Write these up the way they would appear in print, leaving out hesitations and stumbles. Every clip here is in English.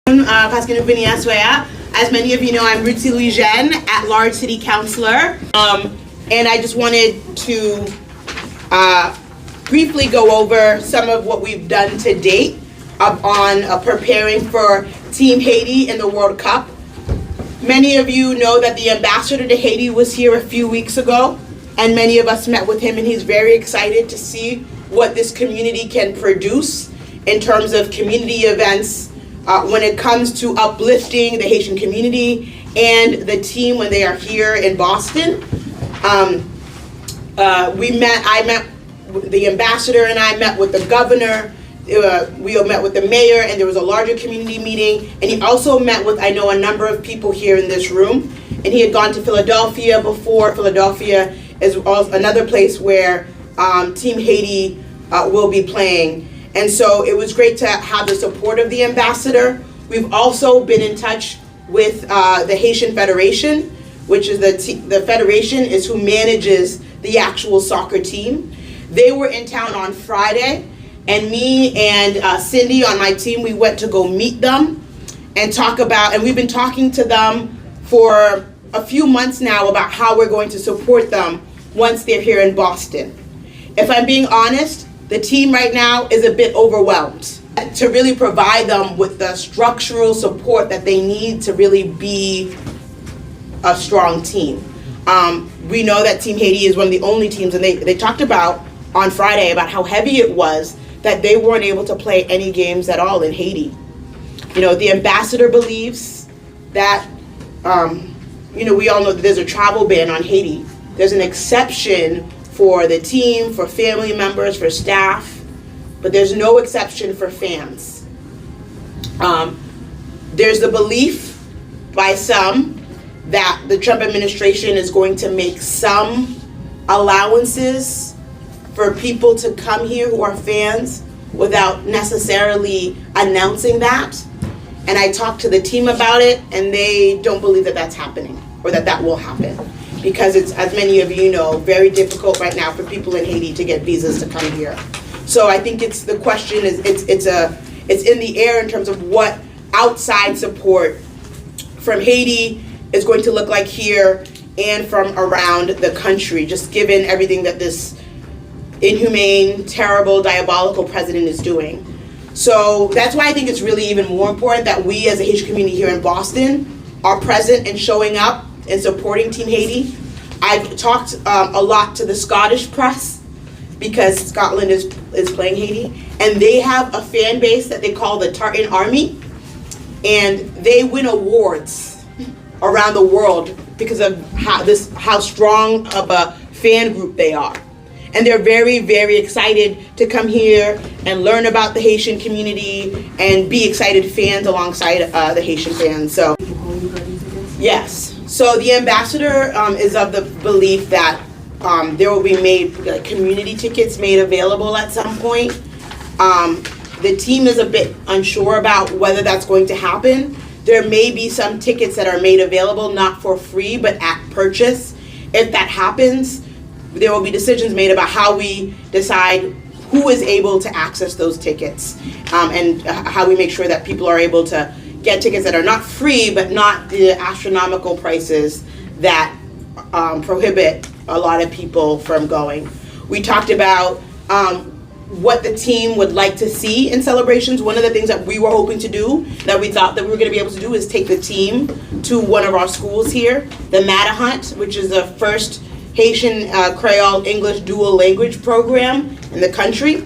As many of you know, I'm RUTHZEE LOUIJEUNE, at-large city councilor, and I just wanted to briefly go over some of what we've done to date on preparing for Team Haiti in the World Cup. Many of you know that the ambassador to Haiti was here a few weeks ago, and many of us met with him, and he's very excited to see what this community can produce in terms of community events when it comes to uplifting the Haitian community and the team when they are here in Boston. I met with the ambassador, and I met with the governor. We met with the mayor, and there was a larger community meeting, and he also met with, I know, a number of people here in this room, and he had gone to Philadelphia before. Philadelphia is another place where Team Haiti will be playing, and so it was great to have the support of the ambassador. We've also been in touch with the Haitian Federation, which is the federation is who manages the actual soccer team. They were in town on Friday, and me and Cindy on my team, we went to go meet them and talk about, and we've been talking to them for a few months now about how we're going to support them once they're here in Boston. If I'm being honest, the team right now is a bit overwhelmed to really provide them with the structural support that they need to really be a strong team. We know that Team Haiti is one of the only teams, and they talked about on Friday about how heavy it was that they weren't able to play any games at all in Haiti. You know, the ambassador believes that, you know, we all know that there's a travel ban on Haiti. There's an exception for the team, for family members, for staff, but there's no exception for fans. There's the belief by some that the Trump administration is going to make some allowances for people to come here who are fans without necessarily announcing that. And I talked to the team about it, and they don't believe that that's happening, or that that will happen, because it's, as many of you know, very difficult right now for people in Haiti to get visas to come here. So I think it's, the question is, it's in the air in terms of what outside support from Haiti is going to look like here and from around the country, just given everything that this inhumane, terrible, diabolical president is doing. So that's why I think it's really even more important that we as a Haitian community here in Boston are present and showing up and supporting Team Haiti. I've talked a lot to the Scottish press, because Scotland is playing Haiti, and they have a fan base that they call the Tartan Army, and they win awards around the world because of how strong of a fan group they are. And they're very, very excited to come here and learn about the Haitian community and be excited fans alongside the Haitian fans. So, yes. So the ambassador is of the belief that there will be community tickets made available at some point. The team is a bit unsure about whether that's going to happen. There may be some tickets that are made available, not for free, but at purchase. If that happens, there will be decisions made about how we decide who is able to access those tickets, and how we make sure that people are able to get tickets that are not free, but not the astronomical prices that prohibit a lot of people from going. We talked about what the team would like to see in celebrations. One of the things that we were hoping to do, that we thought that we were going to be able to do, is take the team to one of our schools here, the Matahunt, which is the first Haitian Creole English dual language program in the country.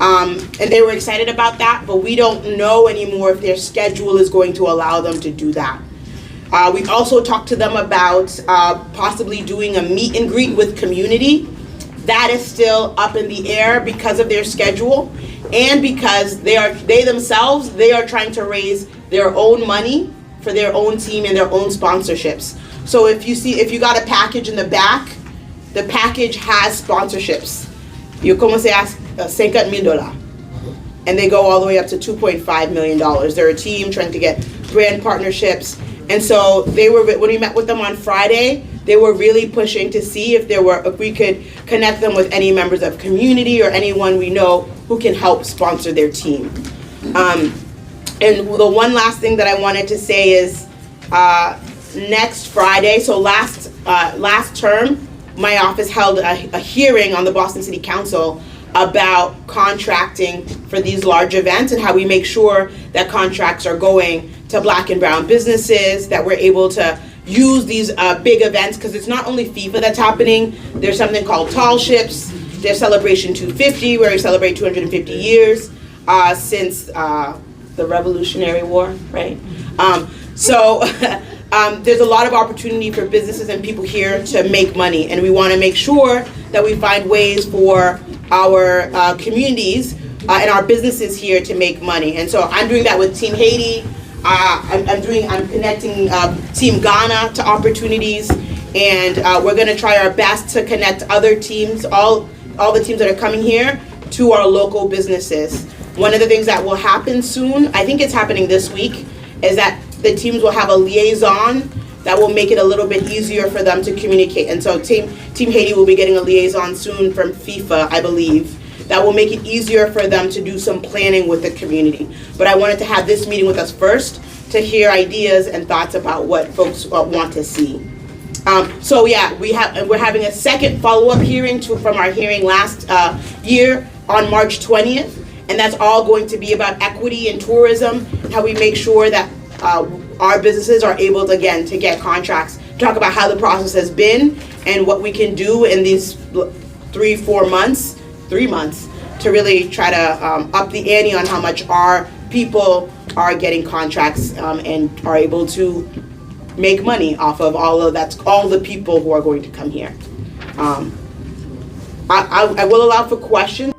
And they were excited about that, but we don't know anymore if their schedule is going to allow them to do that. We've also talked to them about possibly doing a meet and greet with community. That is still up in the air because of their schedule, and because they themselves are trying to raise their own money for their own team and their own sponsorships. So if you got a package in the back, the package has sponsorships. You commence at $50,000, and they go all the way up to $2.5 million. They're a team trying to get brand partnerships, and so when we met with them on Friday, they were really pushing to see if we could connect them with any members of community or anyone we know who can help sponsor their team. And the one last thing that I wanted to say is next Friday, so last term, my office held a hearing on the Boston City Council about contracting for these large events and how we make sure that contracts are going to Black and brown businesses, that we're able to use these big events, because it's not only FIFA that's happening. There's something called Tall Ships. There's Celebration 250, where we celebrate 250 years since the Revolutionary War, right? There's a lot of opportunity for businesses and people here to make money, and we want to make sure that we find ways for our communities and our businesses here to make money. And so I'm doing that with Team Haiti. I'm connecting Team Ghana to opportunities, and we're going to try our best to connect other teams, all the teams that are coming here, to our local businesses. One of the things that will happen soon, I think it's happening this week, is that the teams will have a liaison that will make it a little bit easier for them to communicate. And so Team Haiti will be getting a liaison soon from FIFA, I believe, that will make it easier for them to do some planning with the community. But I wanted to have this meeting with us first to hear ideas and thoughts about what folks want to see. So yeah, we're having a second follow-up hearing from our hearing last year on March 20th, and that's all going to be about equity in tourism, how we make sure that our businesses are able to, again, to get contracts, talk about how the process has been and what we can do in these 3 months to really try to up the ante on how much our people are getting contracts and are able to make money off of all the people who are going to come here. I will allow for questions.